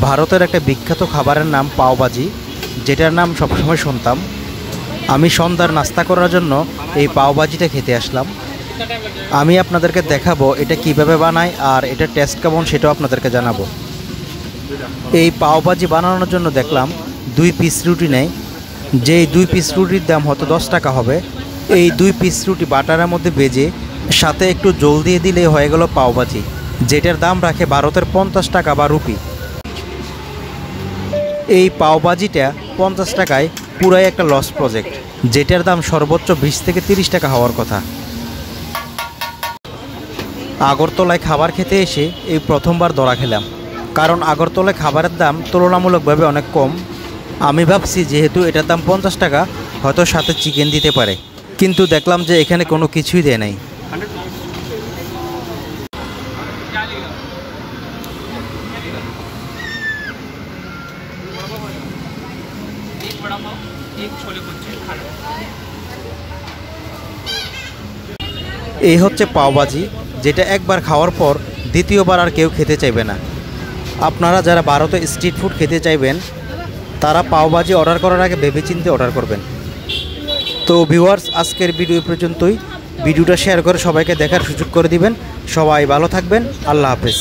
ভারতের একটা বিখ্যাত খাবারের নাম পাওভাজি, যেটার নাম সবসময় শুনতাম। আমি সন্ধ্যার নাস্তা করার জন্য এই পাওভাজিটা খেতে আসলাম। আমি আপনাদেরকে দেখাবো এটা কিভাবে বানায় আর এটার টেস্ট কেমন সেটাও আপনাদেরকে জানাবো। এই পাওভাজি বানানোর জন্য দেখলাম 2 পিস রুটি নেয়, যেই 2 পিস রুটির দাম হয়তো 10 টাকা হবে। এই 2 পিস রুটি বাটারের মধ্যে ভেজে সাথে একটু জল দিয়ে দিলেই হয়ে গেল পাওভাজি, যেটার দাম রাখে ভারতের 50 টাকা বা রুপি। এই পাওভাজিটা 50 টাকায় পুরাই একটা লস প্রজেক্ট, যেটার দাম সর্বোচ্চ 20 থেকে 30 টাকা হওয়ার কথা। আগরতলায় খাবার খেতে এসে এই প্রথমবার ধরা খেলাম, কারণ আগরতলায় খাবারের দাম তুলনামূলকভাবে অনেক কম। আমি ভাবছি যেহেতু এটার দাম 50 টাকা হয়তো সাথে চিকেন দিতে পারে, কিন্তু দেখলাম যে এখানে কোনো কিছুই দেয় নাই। এই হচ্ছে পাওভাজি, যেটা একবার খাওয়ার পর দ্বিতীয়বার আর কেউ খেতে চাইবে না। আপনারা যারা ভারতে স্ট্রিট ফুড খেতে চাইবেন তারা পাওভাজি অর্ডার করার আগে ভেবেচিন্তে অর্ডার করবেন। তো ভিউয়ার্স, আজকের ভিডিও পর্যন্তই। ভিডিওটা শেয়ার করে সবাইকে দেখার সুযোগ করে দিবেন। সবাই ভালো থাকবেন। আল্লাহ হাফেজ।